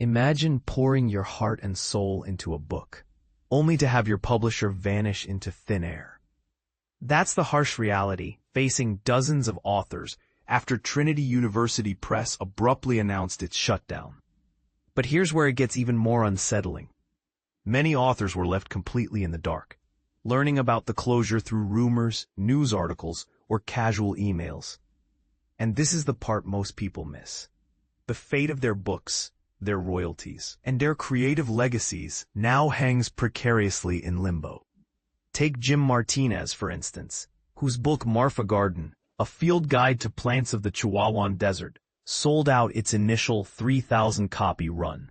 Imagine pouring your heart and soul into a book, only to have your publisher vanish into thin air. That's the harsh reality facing dozens of authors after Trinity University Press abruptly announced its shutdown. But here's where it gets even more unsettling. Many authors were left completely in the dark, learning about the closure through rumors, news articles, or casual emails. And this is the part most people miss. The fate of their books, their royalties, and their creative legacies now hangs precariously in limbo. Take Jim Martinez, for instance, whose book Marfa Garden, a field guide to plants of the Chihuahuan Desert, sold out its initial 3,000-copy run.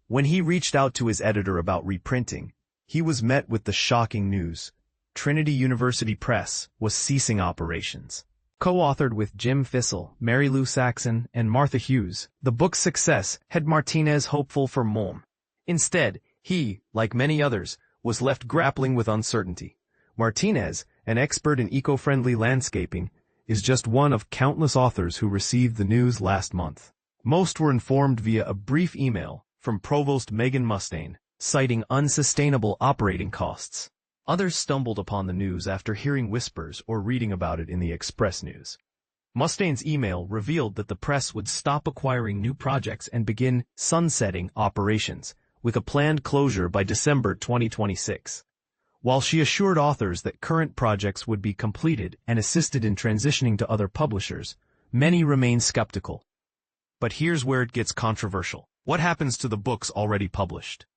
When he reached out to his editor about reprinting, he was met with the shocking news: Trinity University Press was ceasing operations. Co-authored with Jim Fissel, Mary Lou Saxon, and Martha Hughes, the book's success had Martinez hopeful for more. Instead, he, like many others, was left grappling with uncertainty. Martinez, an expert in eco-friendly landscaping, is just one of countless authors who received the news last month. Most were informed via a brief email from Provost Megan Mustaine, citing unsustainable operating costs. Others stumbled upon the news after hearing whispers or reading about it in the Express News. Mustaine's email revealed that the press would stop acquiring new projects and begin sunsetting operations, with a planned closure by December 2026. While she assured authors that current projects would be completed and assisted in transitioning to other publishers, many remain skeptical. But here's where it gets controversial. What happens to the books already published?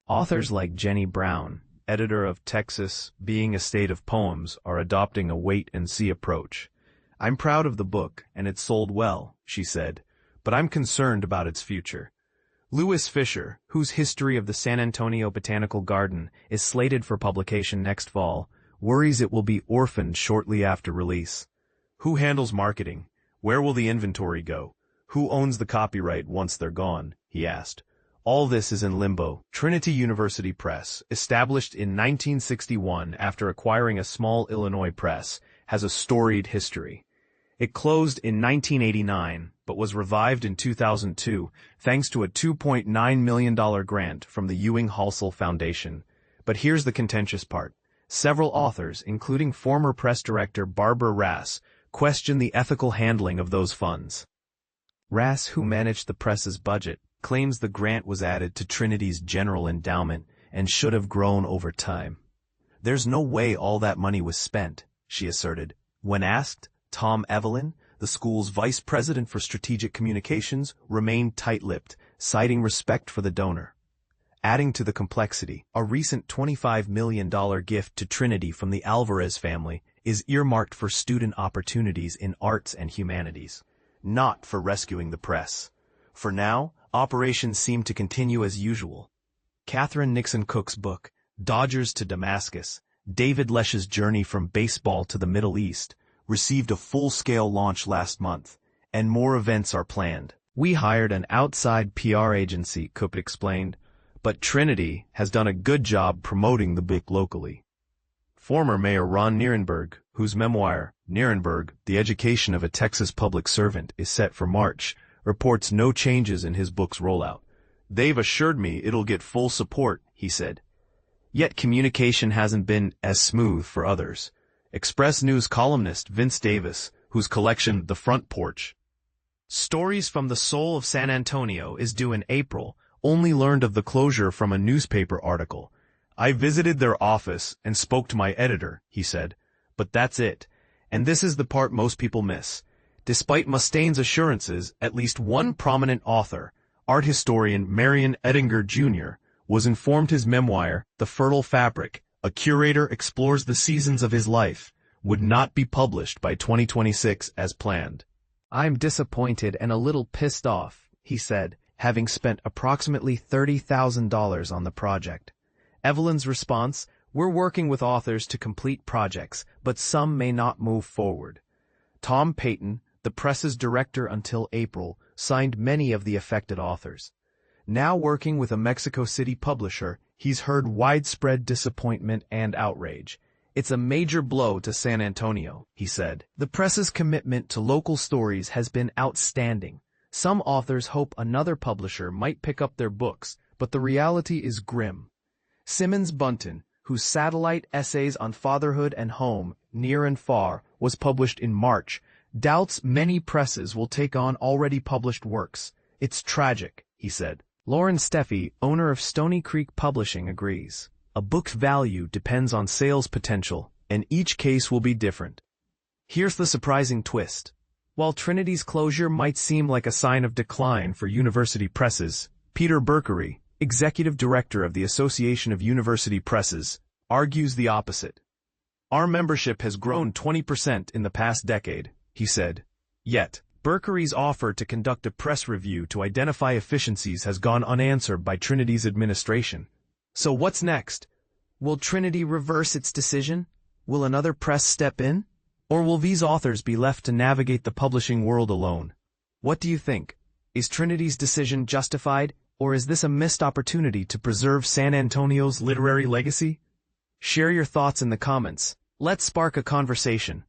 Authors like Jenny Browne, editor of Texas, Being a State of Poems, are adopting a wait-and-see approach. "I'm proud of the book, and it sold well," she said, "but I'm concerned about its future." Louis Fisher, whose History of the San Antonio Botanical Garden is slated for publication next fall, worries it will be orphaned shortly after release. Who handles marketing? Where will the inventory go? Who owns the copyright once they're gone? He asked. All this is in limbo. Trinity University Press, established in 1961 after acquiring a small Illinois press, has a storied history. It closed in 1989, but was revived in 2002 thanks to a $2.9 million grant from the Ewing Halsell Foundation. But here's the contentious part. Several authors, including former press director Barbara Rass, question the ethical handling of those funds. Rass, who managed the press's budget, claims the grant was added to Trinity's general endowment and should have grown over time. "There's no way all that money was spent," she asserted. When asked, Tom Evelyn, the school's vice president for strategic communications, remained tight-lipped, citing respect for the donor. Adding to the complexity, a recent $25 million gift to Trinity from the Alvarez family is earmarked for student opportunities in arts and humanities, not for rescuing the press. For now, operations seem to continue as usual. Catherine Nixon Cook's book, Dodgers to Damascus, David Lesch's journey from baseball to the Middle East, received a full-scale launch last month, and more events are planned. "We hired an outside PR agency," Cook explained, "but Trinity has done a good job promoting the book locally." Former Mayor Ron Nirenberg, whose memoir, Nirenberg, The Education of a Texas Public Servant, is set for March, reports no changes in his book's rollout. "They've assured me it'll get full support," he said. Yet communication hasn't been as smooth for others. Express News columnist Vince Davis, whose collection The Front Porch, Stories from the Soul of San Antonio, is due in April, only learned of the closure from a newspaper article. "I visited their office and spoke to my editor," he said. "But that's it. And this is the part most people miss. Despite Mustaine's assurances, at least one prominent author, art historian Marion Ettinger Jr., was informed his memoir, The Fertile Fabric, A Curator Explores the Seasons of His Life, would not be published by 2026 as planned. "I'm disappointed and a little pissed off," he said, having spent approximately $30,000 on the project. Evelyn's response: "We're working with authors to complete projects, but some may not move forward." Tom Payton, the press's director until April, signed many of the affected authors. Now working with a Mexico City publisher, he's heard widespread disappointment and outrage. "It's a major blow to San Antonio," he said. "The press's commitment to local stories has been outstanding, Some authors hope another publisher might pick up their books, but the reality is grim. Simmons Bunton, whose satellite essays on fatherhood and home, Near and Far, was published in March, doubts many presses will take on already published works. It's tragic, he said. Lauren Steffi, owner of Stony Creek Publishing, agrees. A book's value depends on sales potential, and each case will be different. Here's the surprising twist. While Trinity's closure might seem like a sign of decline for university presses, Peter Berkery, executive director of the Association of University Presses, argues the opposite. Our membership has grown 20% in the past decade, he said. Yet, Berkery's offer to conduct a press review to identify efficiencies has gone unanswered by Trinity's administration. So what's next? Will Trinity reverse its decision? Will another press step in? Or will these authors be left to navigate the publishing world alone? What do you think? Is Trinity's decision justified, or is this a missed opportunity to preserve San Antonio's literary legacy? Share your thoughts in the comments. Let's spark a conversation.